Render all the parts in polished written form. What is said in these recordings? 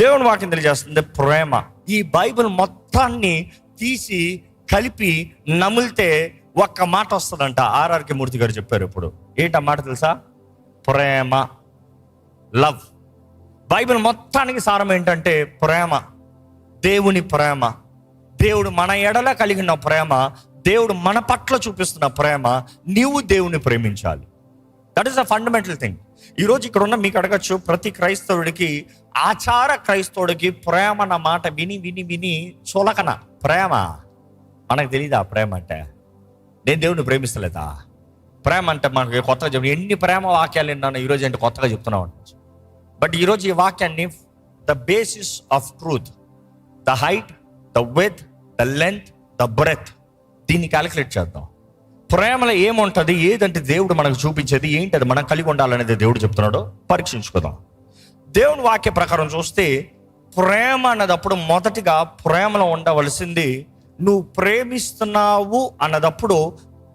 దేవుని వాక్యం తెలియజేస్తుంది ప్రేమ. ఈ బైబిల్ మొత్తాన్ని తీసి కలిపి నమిలితే ఒక్క మాట వస్తుందంట. ఆర్ఆర్కే మూర్తి గారు చెప్పారు ఇప్పుడు. ఏంటి ఆ మాట తెలుసా? ప్రేమ, లవ్. బైబిల్ మొత్తానికి సారం ఏంటంటే ప్రేమ. దేవుని ప్రేమ, దేవుడు మన ఎడల కలిగిన ప్రేమ, దేవుడు మన పట్ల చూపిస్తున్న ప్రేమ. నీవు దేవుని ప్రేమించాలి. That is the fundamental thing. ఈరోజు ఇక్కడ ఉన్న మీకు అడగచ్చు, ప్రతి క్రైస్తవుడికి, ఆచార క్రైస్తవుడికి ప్రేమ అన్న మాట విని విని విని చులకన. ప్రేమ మనకు తెలియదా? ప్రేమ అంటే నేను దేవుని ప్రేమిస్తలేదా? ప్రేమ అంటే మనకి కొత్తగా చెప్పి ఎన్ని ప్రేమ వాక్యాలు విన్నాను ఈరోజు అంటే కొత్తగా చెప్తున్నావు. బట్ ఈరోజు ఈ వాక్యాన్ని the basis of truth, the height, the width, the length, the breadth, దీన్ని క్యాలిక్యులేట్ చేద్దాం. ప్రేమలో ఏముంటుంది, ఏదంటే దేవుడు మనకు చూపించేది ఏంటి, అది మనం కలిగి ఉండాలనేది దేవుడు చెప్తున్నాడు. పరీక్షించుకుందాం. దేవుని వాక్య ప్రకారం చూస్తే ప్రేమ అన్నదప్పుడు మొదటిగా ప్రేమలో ఉండవలసింది, నువ్వు ప్రేమిస్తున్నావు అన్నదప్పుడు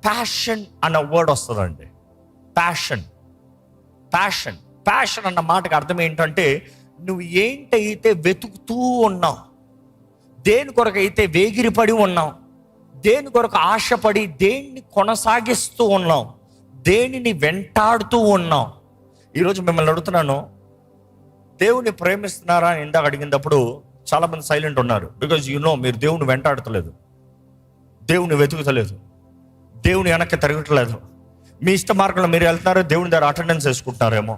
ప్యాషన్ అన్న వర్డ్ వస్తుందండి. ప్యాషన్, ప్యాషన్, ప్యాషన్ అన్న మాటకి అర్థం ఏంటంటే నువ్వు ఏంటైతే వెతుకుతూ ఉన్నావు, దేని కొరకైతే వేగిరిపడి ఉన్నావు, దేని కొరకు ఆశపడి దేన్ని కొనసాగిస్తూ ఉన్నాం, దేనిని వెంటాడుతూ ఉన్నాం. ఈరోజు మిమ్మల్ని అడుగుతున్నాను, దేవుని ప్రేమిస్తున్నారా అని ఇందాక అడిగినప్పుడు చాలామంది సైలెంట్ ఉన్నారు. బికాజ్ మీరు దేవుని వెంటాడతలేదు, దేవుని వెతుకుతలేదు, దేవుని వెనక్కి తిరగట్లేదు. మీ ఇష్ట మార్గంలో మీరు వెళ్తున్నారు, దేవుని దగ్గర అటెండెన్స్ వేసుకుంటున్నారేమో,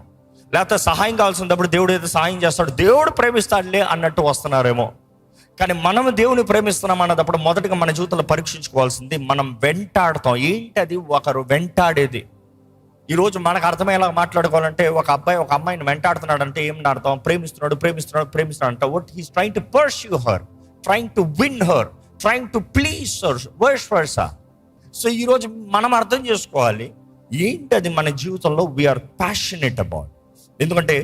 లేకపోతే సహాయం కావాల్సినప్పుడు దేవుడు ఏదో సహాయం చేస్తాడు, దేవుడు ప్రేమిస్తాడులే అన్నట్టు వస్తున్నారేమో. కానీ మనం దేవుని ప్రేమిస్తున్నాం అన్నప్పుడు మొదటిగా మన జీవితంలో పరీక్షించుకోవాల్సింది, మనం వెంటాడుతాం. ఏంటది? ఒకరు వెంటాడేది. ఈరోజు మనకు అర్థమయ్యేలా మాట్లాడుకోవాలంటే, ఒక అబ్బాయి ఒక అమ్మాయిని వెంటాడుతున్నాడు అంటే ఏం అర్థం? ప్రేమిస్తున్నాడు, ప్రేమిస్తున్నాడు, ప్రేమిస్తున్నాడు అంట. What he's trying to pursue her, trying to win her, trying to please her, vice versa. So ఈరోజు మనం అర్థం చేసుకోవాలి ఏంటది మన జీవితంలో వీఆర్ ప్యాషనెట్ అబౌట్. ఎందుకంటే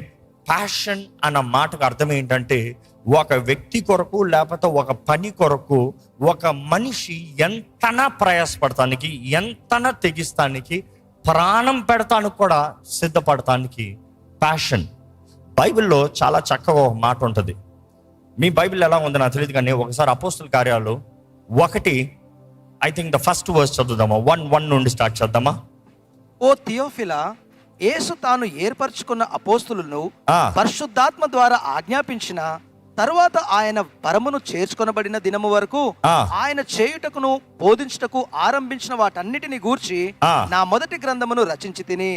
ప్యాషన్ అన్న మాటకు అర్థం ఏంటంటే, ఒక వ్యక్తి కొరకు లేకపోతే ఒక పని కొరకు ఒక మనిషి ఎంతనా ప్రయాసపడటానికి, ఎంతనా తెగిస్తానికి, ప్రాణం పెడతానికి కూడా సిద్ధపడటానికి ప్యాషన్. బైబిల్లో చాలా చక్కగా ఒక మాట ఉంటుంది. మీ బైబిల్ ఎలా ఉందో నాకు తెలియదు, కానీ ఒకసారి అపోస్తుల కార్యాలు 1, I think the first verse చదువుదామా? 1:1 నుండి స్టార్ట్ చేద్దామా? ఓ థియోఫిలా, యేసు తాను ఏర్పరచుకున్న అపోస్తులను పరిశుద్ధాత్మ ద్వారా ఆజ్ఞాపించిన తరువాత ఆయన పరమును చేర్చుకొనబడిన దినము వరకు ఆయన చేయుటకును బోధించుటకు ఆరంభించిన వాటన్నిటిని గూర్చి నా మొదటి గ్రంథమును రచించి తిని.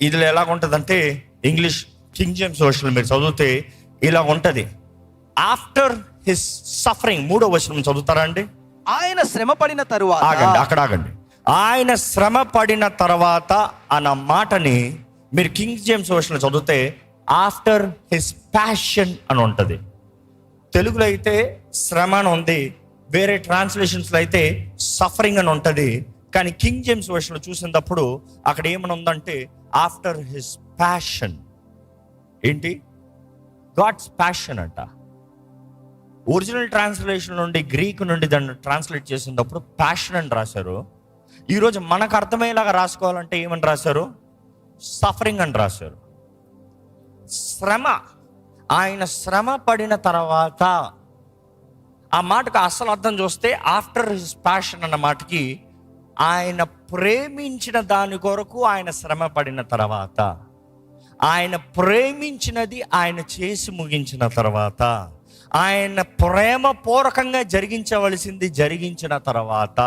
ఇదిలో ఎలా ఉంటదంటే, ఇంగ్లీష్ కింగ్ జేమ్స్ వర్షన్ మీరు చదివితే ఇలా ఉంటది. ఆఫ్టర్ హిస్ సఫరింగ్, 3వ వచనం చదువుతారా అండి? ఆయన శ్రమ పడిన తరువాత. ఆగండి, అక్కడ ఆగండి. ఆయన శ్రమ పడిన తర్వాత అన్న మాటని మీరు కింగ్ జేమ్స్ వర్షన్ చదివితే ఆఫ్టర్ హిస్ ప్యాషన్ అని ఉంటది. తెలుగులో అయితే శ్రమ అని ఉంది, వేరే ట్రాన్స్లేషన్స్లో అయితే సఫరింగ్ అని ఉంటుంది. కానీ కింగ్ జేమ్స్ వర్షన్లో చూసినప్పుడు అక్కడ ఏమని ఉందంటే ఆఫ్టర్ హిస్ ప్యాషన్. ఏంటి? గాడ్స్ ప్యాషన్ అంట. ఒరిజినల్ ట్రాన్స్లేషన్ నుండి, గ్రీక్ నుండి దాన్ని ట్రాన్స్లేట్ చేసినప్పుడు ప్యాషన్ అని రాశారు. ఈరోజు మనకు అర్థమయ్యేలాగా రాసుకోవాలంటే ఏమని రాశారు? సఫరింగ్ అని రాశారు. శ్రమ, ఆయన శ్రమ పడిన తర్వాత. ఆ మాటకు అసలు అర్థం చూస్తే ఆఫ్టర్ హిస్ ప్యాషన్ అన్న మాటకి ఆయన ప్రేమించిన దాని కొరకు ఆయన శ్రమ పడిన తర్వాత, ఆయన ప్రేమించినది ఆయన చేసి ముగించిన తర్వాత, ఆయన ప్రేమ పూర్వకంగా జరిగించవలసింది జరిగించిన తర్వాత,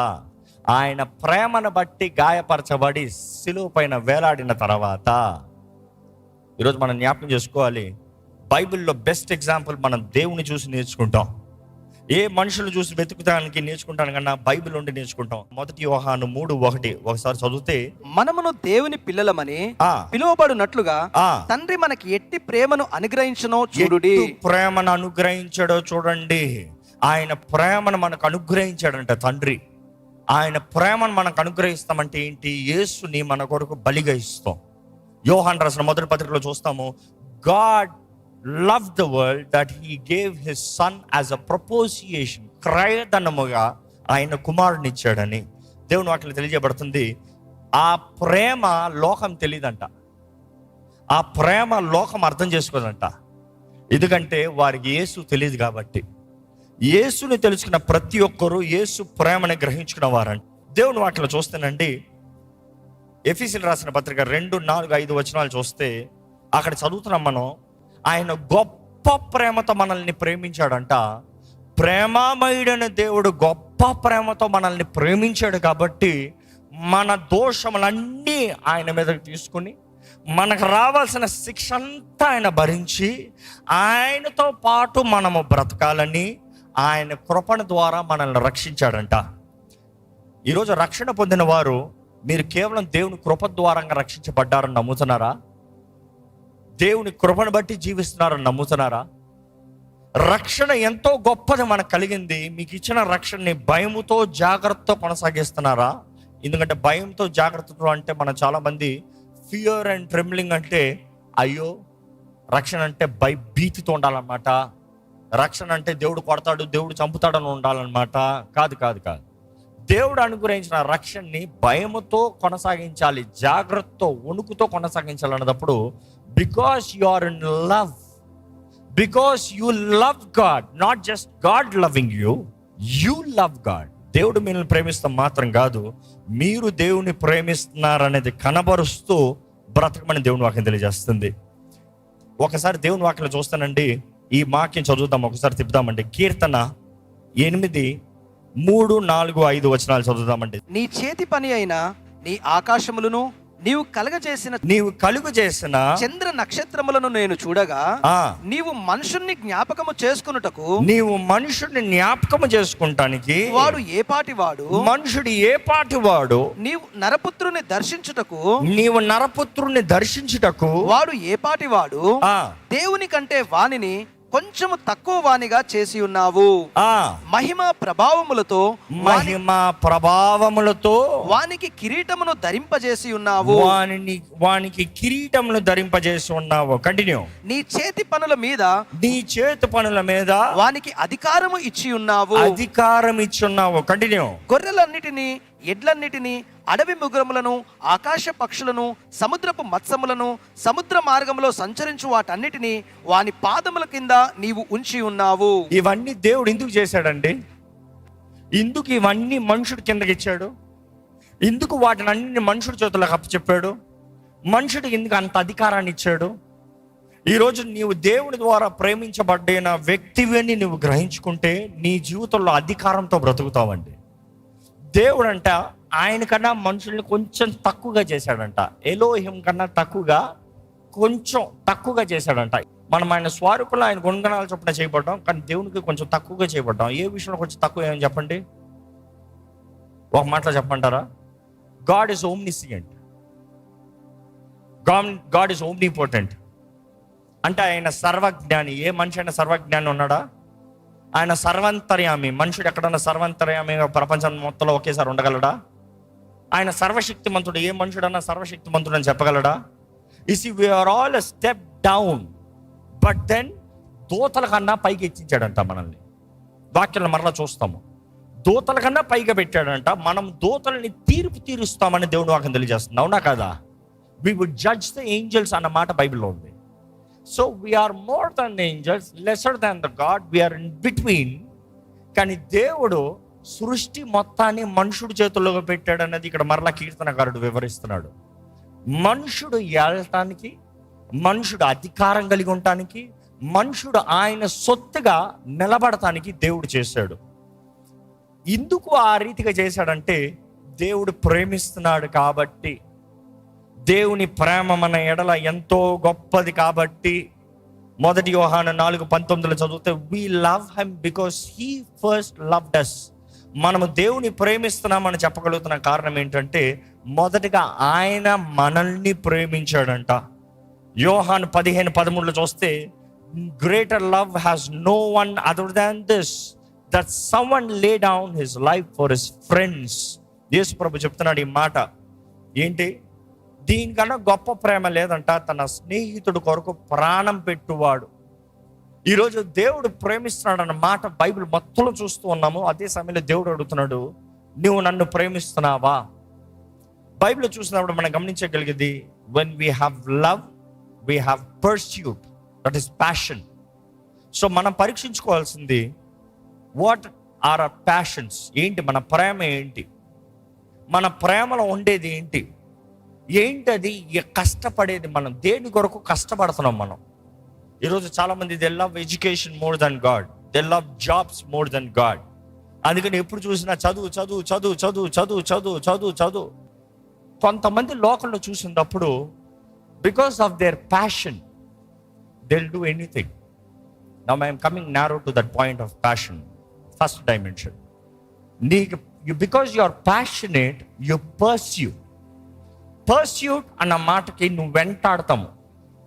ఆయన ప్రేమను బట్టి గాయపరచబడి సిలువ పైన వేలాడిన తర్వాత. ఈరోజు మనం జ్ఞాపకం చేసుకోవాలి, బైబిల్లో బెస్ట్ ఎగ్జాంపుల్ మనం దేవుని చూసి నేర్చుకుంటాం. ఏ మనుషులు చూసి వెతుకుతానికి నేర్చుకుంటాను కన్నా బైబిల్ నుండి నేర్చుకుంటాం. 1 యోహాను 3:1 ఒకసారి చదివితే, మనమును దేవుని పిల్లలమని పిలువబడినట్లుగా తండ్రి మనకి ఎట్టి ప్రేమను అనుగ్రహించనో చూడుడి. ప్రేమను అనుగ్రహించాడో చూడండి. ఆయన ప్రేమను మనకు అనుగ్రహించాడంట తండ్రి. ఆయన ప్రేమను మనకు అనుగ్రహిస్తామంటే ఏంటి? యేసుని మన కొరకు బలిగా ఇస్తాం. యోహాను రాసిన మొదటి పత్రికలో చూస్తాము, God loved the world that he gave his son as a propitiation, క్రయధనముగా ఆయన కుమారుని ఇచ్చాడని దేవుని వాక్యం తెలియజేయబడుతుంది. ఆ ప్రేమ లోకం తెలియదంట, ఆ ప్రేమ లోకం అర్థం చేసుకోదంట. ఎందుకంటే వారికి యేసు తెలియదు కాబట్టి. యేసుని తెలుసుకున్న ప్రతి ఒక్కరూ యేసు ప్రేమని గ్రహించుకున్న వారంట. దేవుని వాటిలో చూస్తేనండి, ఎఫెసీయులకు రాసిన పత్రిక 2:4-5 వచనాలు చూస్తే అక్కడ చదువుతున్నాం మనం, ఆయన గొప్ప ప్రేమతో మనల్ని ప్రేమించాడంట. ప్రేమామయుడైన దేవుడు గొప్ప ప్రేమతో మనల్ని ప్రేమించాడు కాబట్టి మన దోషములన్నీ ఆయన మీదకి తీసుకుని, మనకు రావాల్సిన శిక్ష అంతా ఆయన భరించి, ఆయనతో పాటు మనము బ్రతకాలని ఆయన కృపణ ద్వారా మనల్ని రక్షించాడంట. ఈరోజు రక్షణ పొందిన వారు మీరు కేవలం దేవుని కృప ద్వారంగా రక్షించబడ్డారని నమ్ముతున్నారా? దేవుని కృపను బట్టి జీవిస్తున్నారని నమ్ముతున్నారా? రక్షణ ఎంతో గొప్పది మనకు కలిగింది. మీకు ఇచ్చిన రక్షణని భయముతో జాగ్రత్తతో కొనసాగిస్తున్నారా? ఎందుకంటే భయంతో జాగ్రత్తతో అంటే మనం చాలామంది ఫియర్ అండ్ ట్రెంబ్లింగ్ అంటే అయ్యో రక్షణ అంటే భీతితో ఉండాలన్నమాట. రక్షణ అంటే దేవుడు కొడతాడు, దేవుడు చంపుతాడని ఉండాలన్నమాట. కాదు కాదు కాదు. దేవుడు అనుగ్రహించిన రక్షణని భయముతో కొనసాగించాలి, జాగ్రత్తతో వణుకుతో కొనసాగించాలి అన్నప్పుడు, because you are in love, because you love God, not just God loving you, you love God. దేవుడు మిమ్మల్ని ప్రేమిస్తాం మాత్రం కాదు, మీరు దేవుని ప్రేమిస్తున్నారనేది కనబరుస్తూ బ్రతకమని దేవుని వాక్యం తెలియజేస్తుంది. ఒకసారి దేవుని వాక్యం చూస్తానండి, ఈ వాక్యం చదువుతాం, ఒకసారి తిప్పుదామండి. కీర్తన 8:3-4-5 వచనాలు చదువుదామండి. నీ చేతి పని అయిన నీ ఆకాశములను నీవు కలుగు చేసిన చంద్ర నక్షత్రములను నేను చూడగా, నీవు మనుషుణ్ణి జ్ఞాపకము చేసుకుంటానికి వాడు ఏ పాటి వాడు, మనుషుడు ఏ పాటి వాడు, నీవు నరపుత్రుని దర్శించుటకు వాడు ఏ పాటి వాడు, దేవుని కంటే వానిని కొంచెము తక్కువ వానిగా చేసి ఉన్నావు. మహిమ ప్రభావములతో వానికి కిరీటమును ధరింపజేసి ఉన్నావు. కంటిన్యూ. నీ చేతి పనుల మీద వానికి అధికారము ఇచ్చి ఉన్నావు. కంటిన్యూ. గొర్రెలన్నిటినీ, ఎడ్లన్నిటినీ, అడవి మృగములను, ఆకాశ పక్షులను, సముద్రపు మత్స్యములను, సముద్ర మార్గంలో సంచరించు వాటన్నిటినీ వాని పాదముల కింద నీవు ఉంచి ఉన్నావు. ఇవన్నీ దేవుడు ఎందుకు చేశాడండి? ఎందుకు ఇవన్నీ మనుషుడు కిందకి ఇచ్చాడు? ఎందుకు వాటిని అన్ని మనుషుడి చేతులకు అప్పచెప్పాడు? మనుషుడికి ఎందుకు అంత అధికారాన్ని ఇచ్చాడు? ఈరోజు నీవు దేవుని ద్వారా ప్రేమించబడిన వ్యక్తివని నువ్వు గ్రహించుకుంటే నీ జీవితంలో అధికారంతో బ్రతుకుతావండి. దేవుడు అంట ఆయన కన్నా మనుషుల్ని కొంచెం తక్కువగా చేశాడంట. ఎలోహిం కన్నా కొంచెం తక్కువగా చేశాడంట. మనం ఆయన స్వరూపంలో ఆయన గుణగణాలు చొప్పున చేయబడ్డాం, కానీ దేవునికి కొంచెం తక్కువగా చేయబడ్డాం. ఏ విషయంలో కొంచెం తక్కువ ఏమని చెప్పండి? ఒక మాటలో చెప్పంటారా? God is omniscient, God is omnipotent. అంటే ఆయన సర్వజ్ఞాని. ఏ మనిషి అయినా సర్వజ్ఞాని ఉన్నాడా? ఆయన సర్వంతర్యామి. మనుషుడు ఎక్కడన్నా సర్వంతర్యామిగా ప్రపంచం మొత్తంలో ఒకేసారి ఉండగలడా? ఆయన సర్వశక్తిమంతుడు. ఏ మనుషుడన్నా సర్వశక్తిమంతుడు అని చెప్పగలడా? We are all a step down, but then దూతల కన్నా పైకి ఎక్కించాడంట మనల్ని. వాక్యాలను మరలా చూస్తాము. దూతల కన్నా పైగా పెట్టాడంట. మనం దూతలని తీరుస్తామని దేవుడు వాక్యం తెలియజేస్తుంది. అవునా కదా? We would judge the angels అన్న మాట బైబిల్లో ఉంది. So we are more than angels, lesser than the God, we are in between. కానీ దేవుడు సృష్టి మొత్తాన్ని మనుషుడి చేతుల్లో పెట్టాడు అన్నది ఇక్కడ మరలా కీర్తనకారుడు వివరిస్తున్నాడు. మనుషుడు ఏలటానికి, మనుషుడు అధికారం కలిగి ఉండటానికి, మనుషుడు ఆయన సొత్తుగా నిలబడటానికి దేవుడు చేశాడు. ఎందుకు ఆ రీతిగా చేశాడంటే దేవుడు ప్రేమిస్తున్నాడు కాబట్టి. దేవుని ప్రేమ మన ఎడల ఎంతో గొప్పది కాబట్టి. 1 యోహాను 4:19 చదివితే we love him because he first loved us. మనము దేవుని ప్రేమిస్తున్నామని చెప్పగలుగుతున్న కారణం ఏంటంటే మొదటిగా ఆయన మనల్ని ప్రేమించాడంట. యోహాను 15:13 చూస్తే greater love has no one other than this, that someone lay down his life for his friends. Yesu ప్రభు చెప్తున్నాడు ఈ మాట. ఏంటి? దీనికన్నా గొప్ప ప్రేమ లేదంట, తన స్నేహితుడు కొరకు ప్రాణం పెట్టువాడు. ఈరోజు దేవుడు ప్రేమిస్తున్నాడు అన్న మాట బైబిల్ మొత్తంలో చూస్తూ ఉన్నాము. అదే సమయంలో దేవుడు అడుగుతున్నాడు, నువ్వు నన్ను ప్రేమిస్తున్నావా? బైబిల్ చూసినప్పుడు మనం గమనించగలిగేది, when we have love, we have pursuit, that is passion. So మనం పరీక్షించుకోవాల్సింది వాట్ ఆర్ అవర్ ప్యాషన్స్. ఏంటి మన ప్రేమ, ఏంటి మన ప్రేమలో ఉండేది, ఏంటి అది కష్టపడేది. మనం దేని కొరకు కష్టపడుతున్నాం. మనం ఈరోజు చాలామంది they love education more than God, they love jobs more than God. అందుకని ఎప్పుడు చూసినా చదువు చదువు చదువు చదువు చదువు చదువు చదువు చదువు. కొంతమంది లోకంలో చూసినప్పుడు because of their passion they will do anything. Now I'm coming narrow to that point of passion. First dimension, నీకు because you are passionate you pursuit అన్న మాటకి నువ్వు వెంటాడతాము.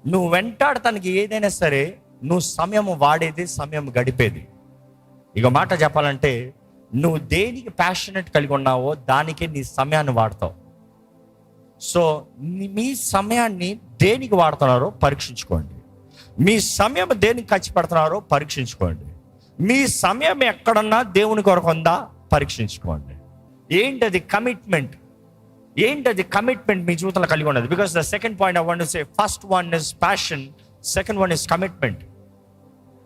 నువ్వు వెంటాడటానికి ఏదైనా సరే నువ్వు సమయం వాడేది, సమయం గడిపేది. ఇక మాట చెప్పాలంటే నువ్వు దేనికి ప్యాషనేట్ కలిగి ఉన్నావో దానికే నీ సమయాన్ని వాడతావు. సో మీ సమయాన్ని దేనికి వాడుతున్నారో పరీక్షించుకోండి. మీ సమయం దేనికి ఖర్చు పెడుతున్నారో పరీక్షించుకోండి. మీ సమయం ఎక్కడన్నా దేవుని కొరకు ఉందా పరీక్షించుకోండి. ఏంటది కమిట్మెంట్, మీ జీవితంలో కలిగి ఉన్నది. Because the second point I want to say, first one is passion, second one is commitment.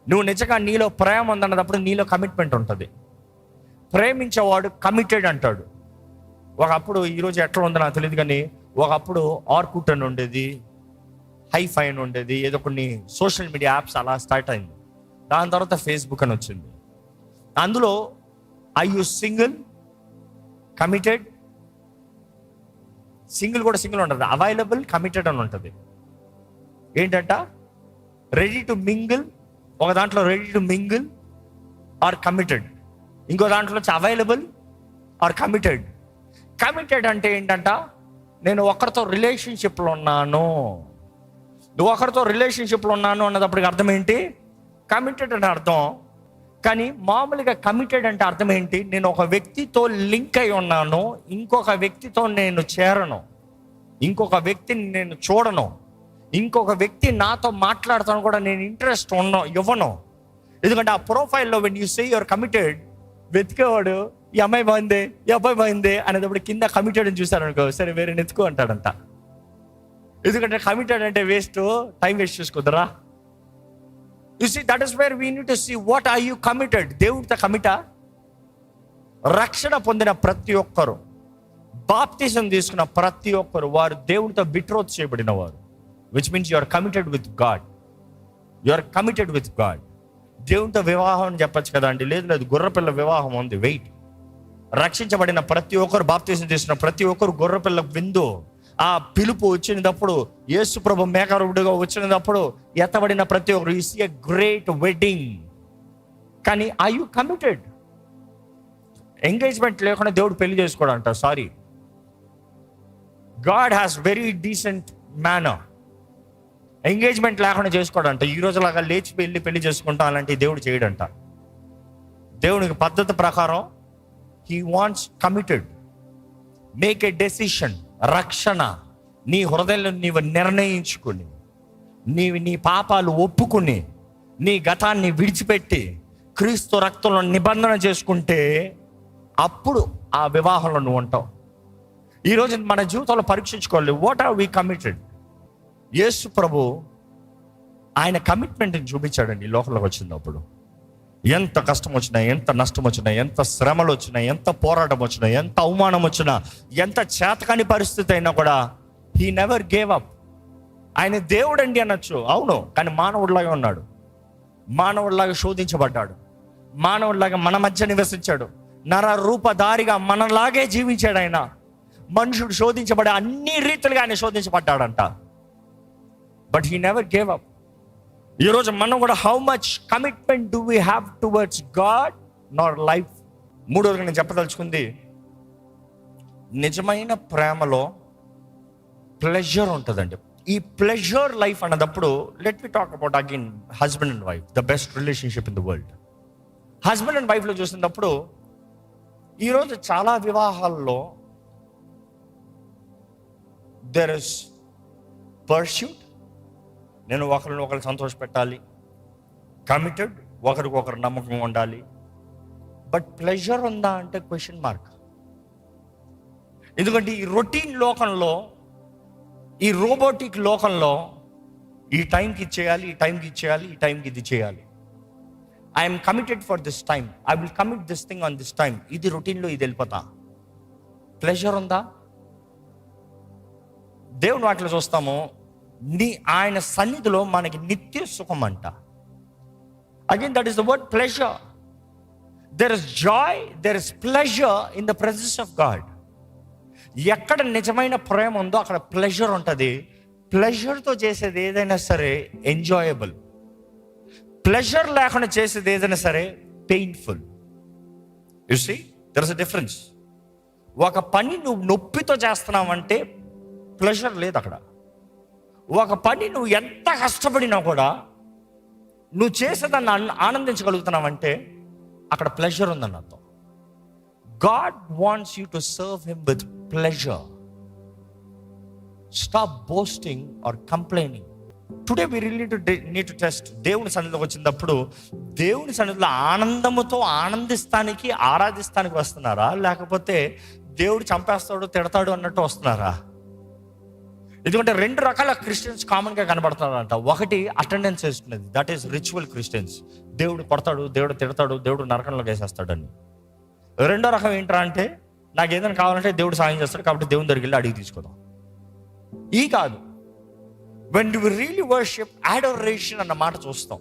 నువ్వు నిజంగా నీలో ప్రేమ ఉందన్నప్పుడు నీలో కమిట్మెంట్ ఉంటుంది. ప్రేమించేవాడు కమిటెడ్ అంటాడు. ఒకప్పుడు, ఈరోజు ఎట్లా ఉందో నాకు తెలియదు కానీ, ఒకప్పుడు ఆర్కుట్ అని ఉండేది, హైఫై అని ఉండేది, ఏదో కొన్ని సోషల్ మీడియా యాప్స్ అలా స్టార్ట్ అయింది. దాని తర్వాత ఫేస్బుక్ అని వచ్చింది. అందులో ఐ యు సింగిల్, కమిటెడ్, సింగిల్ కూడా సింగిల్ ఉంటుంది, అవైలబుల్, కమిటెడ్ అని ఉంటుంది. ఏంటంట రెడీ టు మింగిల్, ఒక దాంట్లో ready to mingle or committed, ఇంకో దాంట్లో వచ్చి అవైలబుల్ ఆర్ కమిటెడ్. కమిటెడ్ అంటే ఏంటంట, నేను ఒకరితో రిలేషన్షిప్లో ఉన్నాను. నువ్వు ఒకరితో రిలేషన్షిప్లో ఉన్నాను అన్నదప్పటికి అర్థం ఏంటి? కమిటెడ్ అని అర్థం. కానీ మామూలుగా కమిటెడ్ అంటే అర్థం ఏంటి? నేను ఒక వ్యక్తితో లింక్ అయి ఉన్నాను, ఇంకొక వ్యక్తితో నేను చేరను, ఇంకొక వ్యక్తిని నేను చూడను, ఇంకొక వ్యక్తి నాతో మాట్లాడతాను కూడా నేను ఇంట్రెస్ట్ ఇవ్వను. ఎందుకంటే ఆ ప్రొఫైల్లో when you say your committed, వెతికేవాడు ఈ అమ్మాయి బాగుంది, ఈ అబ్బాయి బాగుంది అనేటప్పుడు కింద కమిటెడ్ అని చూసారు అనుకో, సరే వేరే నెత్తుకో అంటాడంట. ఎందుకంటే కమిటెడ్ అంటే వేస్ట్, టైం వేస్ట్ చేసుకోద్దురా. You see, that is where we need to see what are you committed. దేవుడితో కమిటా? రక్షణ పొందిన ప్రతి ఒక్కరు, బాప్తిజం తీసుకున్న ప్రతి ఒక్కరు, వారు దేవుడితో బిట్రోత్ చేయబడిన వారు. Which means you are committed with God. You are committed with God. దేవునితో వివాహం అని చెప్పచ్చు కదా అండి. లేదు, గుర్రపిల్ల వివాహం ఉంది, వెయిట్. రక్షించబడిన ప్రతి ఒక్కరు, బాప్తిజం చేసిన ప్రతి ఒక్కరు గొర్రెపిల్ల విందు. ఆ పిలుపు వచ్చినప్పుడు, యేసు ప్రభు మేఘరూపుడుగా వచ్చినప్పుడు ఎత్తబడిన ప్రతి ఒక్కరు, you see a great wedding. కానీ ఆర్ యు కమిటెడ్? ఎంగేజ్మెంట్ లేకుండా దేవుడు పెళ్లి చేసుకోడంట. Sorry, God has very decent manner. Engagement లేకుండా చేసుకోడంట. ఈ రోజులాగా లేచి పెళ్లి చేసుకుంటాం అలాంటి దేవుడు చేయడంట. దేవునికి పద్ధతి ప్రకారం he wants committed. Make a decision. రక్షణ నీ హృదయంలో నీవు నిర్ణయించుకుని, నీ పాపాలు ఒప్పుకుని, నీ గతాన్ని విడిచిపెట్టి క్రీస్తు రక్తంలో నిబంధన చేసుకుంటే అప్పుడు ఆ వివాహంలో నువ్వు ఉంటావు. ఈరోజు మన జీవితంలో పరీక్షించుకోవాలి, వాట్ ఆర్ వి కమిటెడ్. యేసు ప్రభు ఆయన కమిట్మెంట్ని చూపించాడండి. ఈ లోకంలోకి వచ్చినప్పుడు ఎంత కష్టం వచ్చినా, ఎంత నష్టం వచ్చినా, ఎంత శ్రమలు వచ్చినా, ఎంత పోరాటం వచ్చినా, ఎంత అవమానం వచ్చినా, ఎంత చేతకాని పరిస్థితి అయినా కూడా హీ నెవర్ గేవ్ అప్. ఆయన దేవుడండి అనొచ్చు, అవును, కానీ మానవుడిలాగా ఉన్నాడు. మానవుడిలాగా శోధించబడ్డాడు, మానవుడిలాగా మన మధ్య నివసించాడు, నర రూపధారిగా మనలాగే జీవించాడు. ఆయన మనుషుడు శోధించబడే అన్ని రీతులుగా ఆయన శోధించబడ్డాడంట. But he never gave up. ఈరోజు మనం కూడా how much commitment do we have towards God not life. మూడోదిగా నేను చెప్పదలుచుకుంది, నిజమైన ప్రేమలో ప్లెజర్ ఉంటుందండి. ఈ ప్లెజర్ లైఫ్ అన్నదప్పుడు let me talk about again husband and wife, the best relationship in the world. Husband and వైఫ్లో చూసినప్పుడు ఈరోజు చాలా వివాహాల్లో దెర్ ఇస్ పర్స్యూట్, నేను ఒకరు సంతోష పెట్టాలి, కమిటెడ్, ఒకరికొకరు నమ్మకంగా ఉండాలి. బట్ ప్లెజర్ ఉందా అంటే క్వశ్చన్ మార్క్. ఎందుకంటే ఈ రొటీన్ లోకంలో, ఈ రోబోటిక్ లోకంలో ఈ టైంకి ఇచ్చేయాలి, ఈ టైంకి ఇచ్చేయాలి, ఈ టైంకి ఇది చేయాలి. I'm committed for this time, I will commit this thing on this time. ఇది రొటీన్లో ఇది వెళ్ళిపోతా. ప్లెజర్ ఉందా? దేవుని వాటిలో చూస్తాము, ఆయన సన్నిధిలో మనకి నిత్య సుఖం అంట. Again that is the word pleasure. There is Joy, there is pleasure in the presence of God. ఎక్కడ నిజమైన ప్రేమ ఉందో అక్కడ ప్లెజర్ ఉంటుంది. ప్లెజర్తో చేసేది ఏదైనా సరే ఎంజాయబుల్. ప్లెజర్ లేకుండా చేసేది ఏదైనా సరే painful. You see there is a difference. ఒక పని నువ్వు నొప్పితో చేస్తున్నావంటే ప్లెజర్ లేదు అక్కడ. ఒక పని నువ్వు ఎంత కష్టపడినా కూడా నువ్వు చేసేదాన్ని ఆనందించగలుగుతున్నావంటే అక్కడ ప్లెజర్ ఉందని అర్థం. God wants you to serve him with pleasure. Stop boasting or complaining. Today we really need to test. దేవుని సన్నిధిలోకి వచ్చినప్పుడు దేవుని సన్నిధిలో ఆనందముతో ఆనందిస్తానికి ఆరాధిస్తానికి వస్తున్నారా, లేకపోతే దేవుడు చంపేస్తాడు తిడతాడు అన్నట్టు వస్తున్నారా? ఎందుకంటే 2 రకాల క్రిస్టియన్స్ కామన్గా కనబడుతున్నారంట. ఒకటి అటెండెన్స్ వేసుకునేది, దట్ ఈస్ రిచువల్ క్రిస్టియన్స్. దేవుడు కొడతాడు, దేవుడు తిడతాడు, దేవుడు నరకంలోకి వేసేస్తాడని. రెండో రకం ఏంట్రా అంటే, నాకు ఏదైనా కావాలంటే దేవుడు సాయం చేస్తాడు కాబట్టి దేవుని దగ్గరికి వెళ్ళి అడిగి తీసుకోదాం. ఈ కాదు. when we really worship, adoration అన్న మాట చూస్తాం.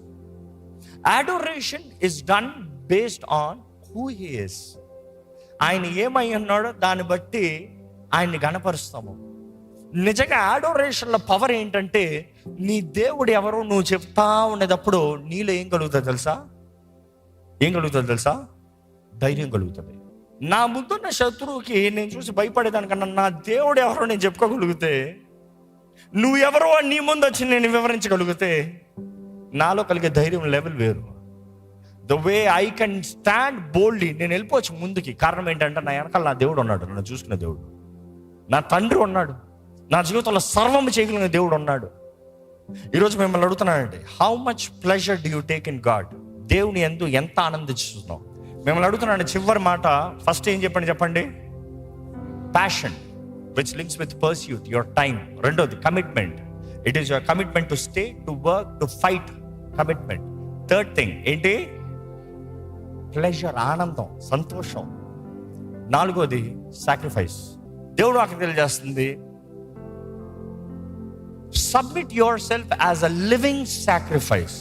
adoration is done based on who he is. ఆయన ఏమై ఉన్నాడో దాన్ని బట్టి ఆయన్ని గణపరుస్తాము. నిజంగా adorationలో పవర్ ఏంటంటే, నీ దేవుడు ఎవరో నువ్వు చెప్తా ఉండేటప్పుడు నీలో ఏం కలుగుతుంది తెలుసా? ధైర్యం కలుగుతుంది. నా ముందున్న శత్రువుకి నేను చూసి భయపడేదానికన్నా నా దేవుడు ఎవరో నేను చెప్పుకోగలిగితే, నువ్వు ఎవరో నీ ముందు వచ్చి నేను వివరించగలిగితే నాలో కలిగే ధైర్యం లెవెల్ వేరు. The way I can stand boldly, నేను వెళ్ళిపోవచ్చు ముందుకి. కారణం ఏంటంటే నా వెనకాల నా దేవుడు ఉన్నాడు, నన్ను చూసుకునే దేవుడు, నా తండ్రి ఉన్నాడు, నా జీవితంలో సర్వం చేయగలిగిన దేవుడు ఉన్నాడు. ఈరోజు మిమ్మల్ని అడుగుతున్నానండి, how much pleasure do you take in God? దేవుని యందు ఎంత ఆనందిస్తున్నాం? మిమ్మల్ని అడుగుతున్నాను. చివరి మాట ఫస్ట్ ఏం చెప్పండి? Passion, which links with pursuit, your time. రెండోది commitment, it is your commitment to stay, to work, to fight, commitment. Third thing ఏంటి? ప్లెజర్, ఆనందం, సంతోషం. నాలుగోది సాక్రిఫైస్. దేవుడు అక్కడ తెలియజేస్తుంది, submit yourself as a living sacrifice.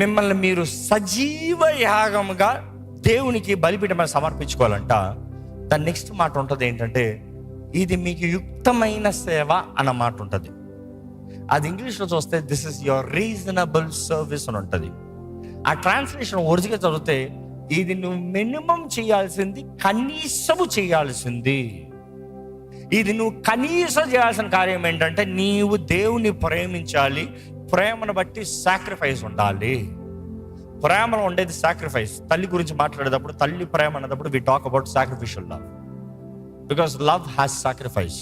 మిమ్మల్ని మీరు సజీవ యాగముగా దేవునికి బలిపీఠం సమర్పించుకోవాలంట. దాని నెక్స్ట్ మాట ఉంటుంది ఏంటంటే, ఇది మీకు యుక్తమైన సేవ అన్న మాట ఉంటుంది. అది ఇంగ్లీష్లో చూస్తే this is your reasonable service అని ఉంటుంది. ఆ ట్రాన్స్లేషన్ ఒరిజినల్ చదివితే, ఇది నువ్వు మినిమం చేయాల్సింది, కనీసము చేయాల్సింది. ఇది నువ్వు కనీసం చేయాల్సిన కార్యం ఏంటంటే, నీవు దేవుని ప్రేమించాలి, ప్రేమను బట్టి సాక్రిఫైస్ ఉండాలి. ప్రేమలో ఉండేది సాక్రిఫైస్. తల్లి గురించి మాట్లాడేటప్పుడు, తల్లి ప్రేమ అన్నప్పుడు we talk about sacrificial love, because love has sacrifice.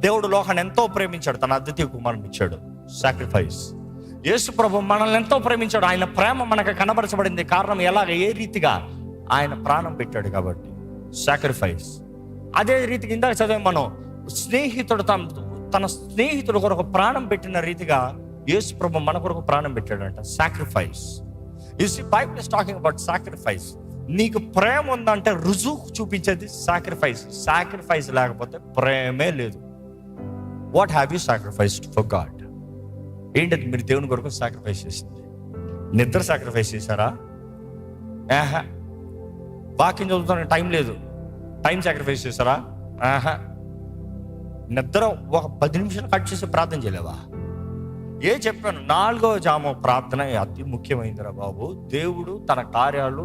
దేవుడు లోకాన్ని ఎంతో ప్రేమించాడు, తన అద్వితీయ కుమారుని ఇచ్చాడు. సాక్రిఫైస్. యేసు ప్రభు మనల్ని ఎంతో ప్రేమించాడు, ఆయన ప్రేమ మనకు కనబరచబడింది. కారణం ఎలాగ, ఏ రీతిగా? ఆయన ప్రాణం పెట్టాడు కాబట్టి సాక్రిఫైస్. అదే రీతికి ఇందాక చదివాం మనం, స్నేహితుడు తన స్నేహితుడు కొరకు ప్రాణం పెట్టిన రీతిగా యేసు ప్రభు మన కొరకు ప్రాణం పెట్టాడంట. Sacrifice. You see, Bible is talking about sacrifice. నీకు ప్రేమ ఉందంటే రుజువు చూపించేది సాక్రిఫైస్. సాక్రిఫైస్ లేకపోతే ప్రేమే లేదు. What have you sacrificed for God? ఏంటది మీరు దేవుని కొరకు సాక్రిఫైస్ చేసింది? నిద్ర సాక్రిఫైస్ చేశారా? ఆహా. వాక్యం చదువుతానికి టైం లేదు, టైం సాక్రిఫైస్ చేశారా? ఆహా. నిద్ర ఒక 10 నిమిషాలు కట్ చేసి ప్రార్థన చేయలేవా? చెప్పాను, 4వ జాము ప్రార్థన అతి ముఖ్యమైనదిరా బాబు. దేవుడు తన కార్యాలు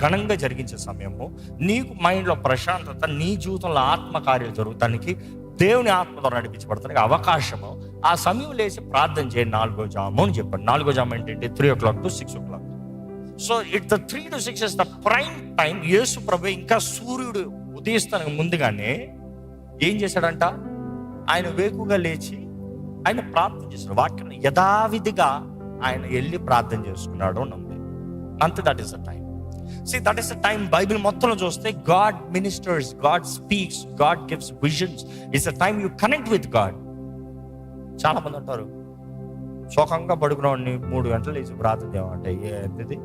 ఘనంగా జరిగించే సమయము, నీకు మైండ్లో ప్రశాంతత, నీ జీవితంలో ఆత్మకార్యాలు జరుగుతానికి, దేవుని ఆత్మతో నడిపించబడతానికి అవకాశము. ఆ సమయం లేచి ప్రార్థన చేయండి 4వ జాము అని చెప్పాను. 4వ జాము ఏంటంటే 3 o'clock to 6 o'clock. So it the 3 to 6 is the prime time. Yesu ప్రభు ఇంకా సూర్యుడు ఉదయిస్తానికి ముందుగానే ఏం చేశాడంట? ఆయన వేకుగా లేచి ఆయన ప్రార్థన చేశాడు. వాక్యం యథావిధిగా ఆయన వెళ్ళి ప్రార్థన చేసుకున్నాడు నమ్మి. అంతే. That is the time. See, that is the time. Bible మొత్తంలో చూస్తే God ministers, God speaks, God gives visions. It's the time you connect with God. చాలా మంది అంటారు, శోకంగా పడుకున్నవాడిని 3 గంటలు లేచి ప్రార్థన చేయమంటే ఏంటిది?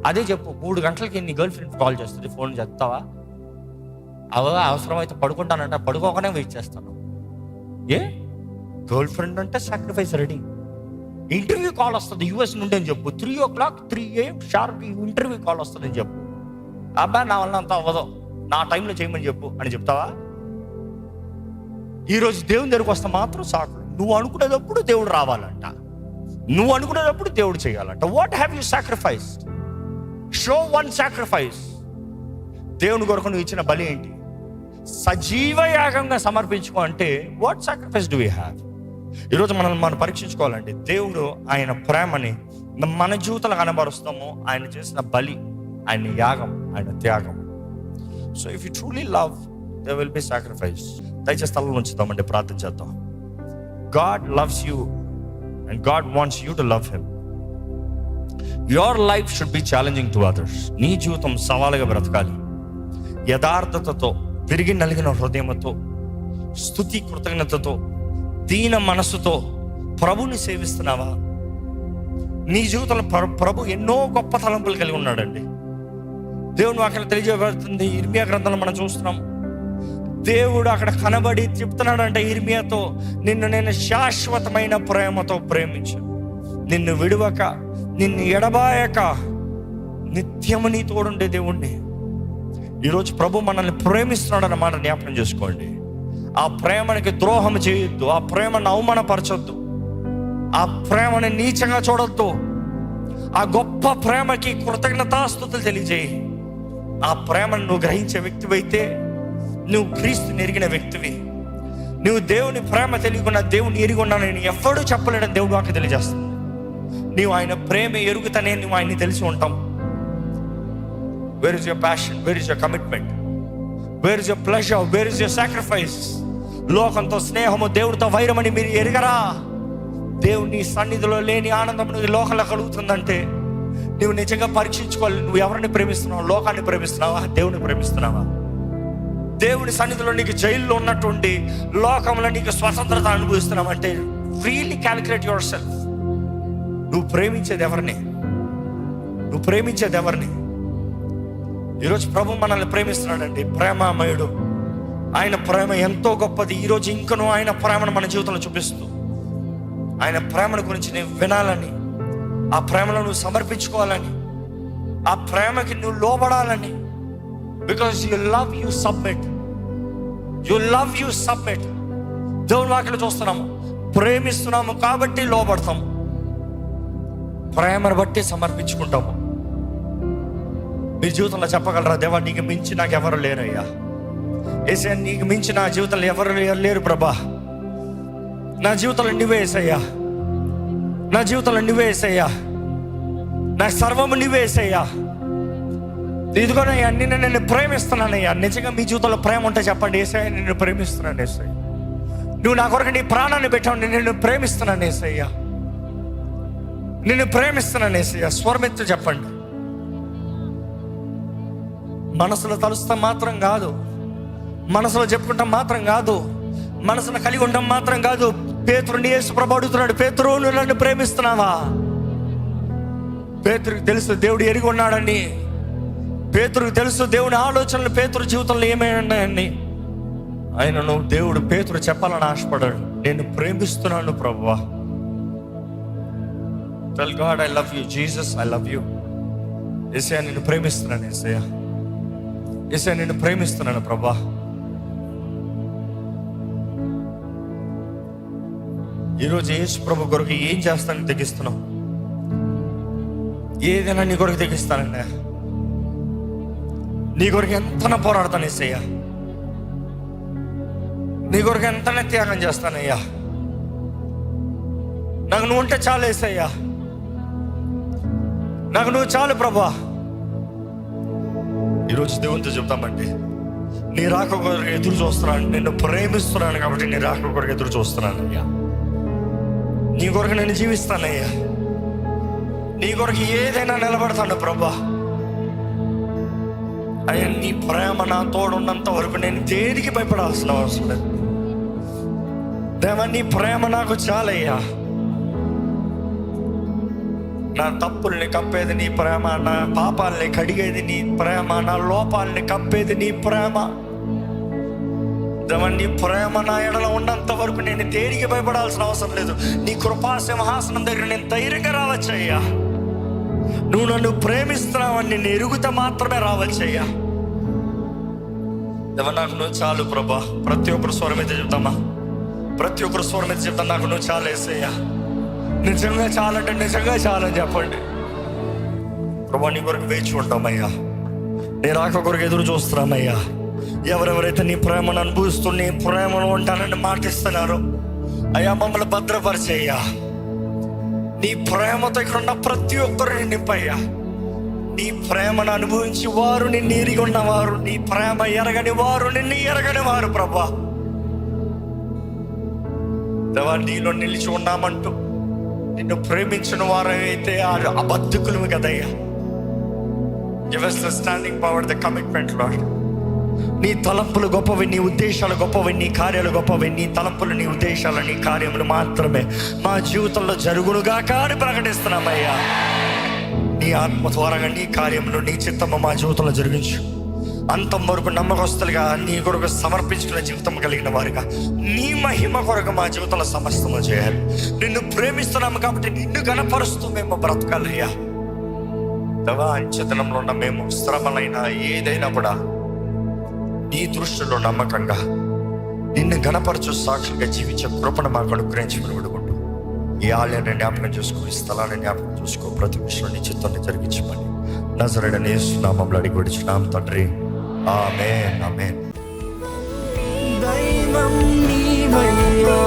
అదే చెప్పు. 3 గంటలకి నీ గర్ల్ ఫ్రెండ్ కాల్ చేస్తుంది, ఫోన్ చేస్తావా? అవసరమైతే పడుకుంటానంట, పడుకోకనే వెయిట్ చేస్తాను. ఏ గర్ల్ ఫ్రెండ్ అంటే సాక్రిఫైస్ రెడీ. ఇంటర్వ్యూ కాల్ వస్తుంది యూఎస్ నుండి అని చెప్పు. 3 AM షార్ప్ ఇంటర్వ్యూ కాల్ వస్తుంది అని చెప్పు. అబ్బా నా వల్ల అంతా అవ్వదు, నా టైంలో చేయమని చెప్పు అని చెప్తావా? ఈరోజు దేవుని దగ్గరికి వస్తే మాత్రం సాకు. నువ్వు అనుకునేటప్పుడు దేవుడు రావాలంట, నువ్వు అనుకునేటప్పుడు దేవుడు చేయాలంట. What have you sacrificed? Show one sacrifice. దేవుని కొరకు నువ్వు ఇచ్చిన బలి ఏంటి? సజీవ యాగంగా సమర్పించుకో అంటే what sacrifice do you have? ఈరోజు మనం పరీక్షించుకోవాలండి. దేవుడు ఆయన ప్రేమని మన జీవితంలో కనబరుస్తాము. ఆయన చేసిన బలి, ఆయన యాగం, ఆయన త్యాగం. So if you truly love, there will be sacrifice. దయచేసి స్థలంలో ఉంచుతామండి, ప్రార్థన చేద్దాం. God loves you and God wants you to love him. Your life should be challenging to others. నీ జీవితం సవాలుగా బ్రతకాలి. యథార్థతతో, విరిగి నలిగిన హృదయంతో, స్తుతి కృతజ్ఞతతో, దీన మనస్సుతో ప్రభుని సేవిస్తున్నావా? నీ జీవితంలో ప్రభు ఎన్నో గొప్ప తలంపులు కలిగి ఉన్నాడండి. దేవుని వాక్యం తెలియజేయబడుతుంది. ఇర్మియా గ్రంథంలో మనం చూస్తున్నాం. దేవుడు అక్కడ కనబడి చెప్తున్నాడంటే ఇర్మియాతో, నిన్ను నేను శాశ్వతమైన ప్రేమతో ప్రేమించాను, నిన్ను విడువక, నిన్ను ఎడబాయక, నిత్యము నీ తోడుండే దేవుణ్ణి. ఈరోజు ప్రభు మనల్ని ప్రేమిస్తున్నాడు అన్నమాట జ్ఞాపకం చేసుకోండి. ఆ ప్రేమనికి ద్రోహం చేయొద్దు, ఆ ప్రేమను అవమానపరచొద్దు, ఆ ప్రేమని నీచంగా చూడొద్దు. ఆ గొప్ప ప్రేమకి కృతజ్ఞతాస్తుతులు తెలియజేయి. ఆ ప్రేమను నువ్వు గ్రహించే వ్యక్తివైతే నువ్వు క్రీస్తుని ఎరిగిన వ్యక్తివి. నువ్వు దేవుని ప్రేమ తెలియకుండా దేవుని ఎరిగి ఉన్నా నేను ఎవ్వడూ చెప్పలేడని దేవుడు వాక్యం తెలియజేస్తుంది. నీవు ఆయన ప్రేమ ఎరుగుతానే నువ్వు ఆయన్ని తెలిసి ఉంటాం. Where is your passion? Where is your commitment? Where is your pleasure? Where is your sacrifice? లోకంతో స్నేహము, దేవుడితో వైరమని మీరు ఎరగరా? దేవుని సన్నిధిలో లేని ఆనందం నువ్వు లోకంలో కలుగుతుందంటే నువ్వు నిజంగా పరీక్షించుకోవాలి. నువ్వు ఎవరిని ప్రేమిస్తున్నావు? లోకాన్ని ప్రేమిస్తున్నావా? దేవుని ప్రేమిస్తున్నావా? దేవుని సన్నిధిలో నీకు జైల్లో ఉన్నటువంటి లోకంలో నీకు స్వతంత్రత అనుభవిస్తున్నావంటే రియల్లీ క్యాలిక్యులేట్ యువర్ సెల్ఫ్. నువ్వు ప్రేమించేది ఎవరిని? నువ్వు ప్రేమించేది ఎవరిని? ఈరోజు ప్రభు మనల్ని ప్రేమిస్తున్నాడండి. ప్రేమామయుడు. ఆయన ప్రేమ ఎంతో గొప్పది. ఈరోజు ఇంకనూ ఆయన ప్రేమను మన జీవితంలో చూపిస్తూ, ఆయన ప్రేమను గురించి నువ్వు వినాలని, ఆ ప్రేమలో నువ్వు సమర్పించుకోవాలని, ఆ ప్రేమకి నువ్వు లోబడాలని. Because you love, you submit. You love, you submit. దేవుని వాక్యలో చూస్తున్నాము, ప్రేమిస్తున్నాము కాబట్టి లోబడతాము, ప్రేమను బట్టి సమర్పించుకుంటాము. మీ జీవితంలో చెప్పగలరా, దేవా నీకు మించి నాకు ఎవరు లేరయ్యా, ఏసయ్యా నీకు మించి నా జీవితంలో ఎవరు లేరు ప్రభా, నా జీవితంలో నువ్వే యేసయ్యా, నా జీవితంలో నువ్వే యేసయ్యా, నా సర్వము నువ్వే యేసయ్యా. ఇదిగోనయ్యా నేను ప్రేమిస్తున్నానయ్యా. నిజంగా మీ జీవితంలో ప్రేమ ఉంటే చెప్పండి, యేసయ్యా నిన్ను ప్రేమిస్తున్నాను యేసయ్యా, నువ్వు నా కొరకు నీ ప్రాణాన్ని పెట్టావు, నిన్ను ప్రేమిస్తున్నాను యేసయ్యా, నిన్ను ప్రేమిస్తున్నాను యేసయ్యా. స్వరమెత్తు చెప్పండి. మనసులో తలుస్తాం మాత్రం కాదు, మనసులో చెప్పుకుంటాం మాత్రం కాదు, మనసులో కలిగి ఉండటం మాత్రం కాదు. పేతురుని యేసు ప్రభు అడుగుతున్నాడు, పేతురు నువ్వు నన్ను ప్రేమిస్తున్నావా? పేతురుకి తెలుసు దేవుడు ఎరిగి ఉన్నాడని, పేతురుకి తెలుసు దేవుని ఆలోచనలు పేతురు జీవితంలో ఏమేమి ఉన్నాయని. ఆయనను దేవుడు పేతురు చెప్పాలని ఆశపడాడు, నేను ప్రేమిస్తున్నాను ప్రభువా. Tell God I love you, Jesus I love you. యేసయ్యా నిన్ను ప్రేమిస్తున్నాను, యేసయ్యా, యేసయ్యా నిన్ను ప్రేమిస్తున్నాను ప్రభా. ఈరోజు యేసు ప్రభు కొరకు ఏం చేస్తానని తెగిస్తున్నావు? ఏదైనా నీ కొరకు తెగిస్తానండి, నీ కొరకు ఎంతనా పోరాడతాను యేసయ్యా, నీ కొరకు ఎంతనే త్యాగం చేస్తానయ్యా. నాకు నువ్వు ఉంటే చాలు యేసయ్యా, నాకు నువ్వు చాలు ప్రభా. ఈరోజు దేవునితో చెప్తామండి, నీ రాక కొరకు ఎదురు చూస్తున్నాను, నిన్ను ప్రేమిస్తున్నాను కాబట్టి నీ రాక కొరకు ఎదురు చూస్తున్నాను అయ్యా. నీ కొరకు నేను జీవిస్తానయ్యా, నీ కొరకు ఏదైనా నిలబడతాను ప్రభా. అయ్యా నీ ప్రేమ నా తోడున్నంత వరకు నేను దేనికి భయపడాల్సిన అవసరం లేదు. దేవా నీ ప్రేమ నాకు చాలయ్యా. నా తప్పుల్ని కప్పేది నీ ప్రేమ, నా పాపాలని కడిగేది నీ ప్రేమ, నా లోపాలని కప్పేది నీ ప్రేమ. నీ ప్రేమ నా ఎడలో ఉన్నంత వరకు నేను దేనికి భయపడాల్సిన అవసరం లేదు. నీ కృపా సింహాసనం దగ్గర నేను ధైర్యంగా రావచ్చయ్యా. నువ్వు నన్ను ప్రేమిస్తున్నావని నేను ఎరుగుతా మాత్రమే రావచ్చయ్యా. నాకు నువ్వు చాలు ప్రభా. ప్రతి ఒక్కరు స్వరం మీద చెప్తామా? ప్రతి ఒక్కరు స్వరం మీద చెప్తాను, నాకు నువ్వు చాలు యేసయ్యా. నిజంగా చాలంటే నిజంగా చాలని చెప్పండి. ప్రభా నీ కొరకు వేచి ఉంటామయ్యా, నీ రాక కొరకు ఎదురు చూస్తున్నామయ్యా. ఎవరెవరైతే నీ ప్రేమను అనుభవిస్తూ నీ ప్రేమను ఉంటానని మాటిస్తున్నారు అయ్యా, మమ్మల్ని భద్రపరిచయ్యా. నీ ప్రేమతో ఇక్కడ ఉన్న ప్రతి ఒక్కరిని నింపయ్యా. నీ ప్రేమను అనుభవించి వారు నిన్ను ఎరిగి ఉన్నవారు, నీ ప్రేమ ఎరగని వారు నిన్ను ఎరగని వారు ప్రభా. దేవా నీలో నిలిచి ఉన్నామంటూ నిన్ను ప్రేమించిన వారైతే అబద్ధకులు కదయ్యా. Give us the standing power, the commitment, Lord. నీ తలంపులు గొప్పవి, నీ ఉద్దేశాలు గొప్పవి, నీ కార్యాలు గొప్పవి. నీ తలంపులు, నీ ఉద్దేశాలు, నీ కార్యములు మాత్రమే మా జీవితంలో జరుగునుగా కానీ ప్రకటిస్తున్నామయ్యా. నీ ఆత్మ ద్వారంగా నీ కార్యములు, నీ చిత్తము మా జీవితంలో జరిగించు. అంతం వరకు నమ్మకస్తులుగా నీ కొరకు సమర్పించుకునే జీవితం కలిగిన వారుగా నీ మహిమ కొరకు మా జీవితంలో సమస్తము చేయాలి. నిన్ను ప్రేమిస్తున్నాము కాబట్టి నిన్ను గణపరుస్తూ మేము బ్రతకాలయ్యా. దేవా అంచెతనంలో ఉన్న మేము శ్రమలైనా ఏదైనా కూడా నీ దృష్టిలో నమ్మకంగా నిన్ను గణపరచు సాక్షులుగా జీవించే కృపను మాకు అనుగ్రహించి విడుకుంటూ ఈ ఆలయాన్ని జ్ఞాపకం చేసుకో, ఈ స్థలాన్ని జ్ఞాపకం చూసుకో. ప్రతి విషయంలో నీ చిత్తాన్ని జరిగించమని నజరేయుడైన యేసు నామములో అడిగి విడుచున్నాం తండ్రి. ఆమేన్, ఆమేన్. దైవం నీవయ్యా.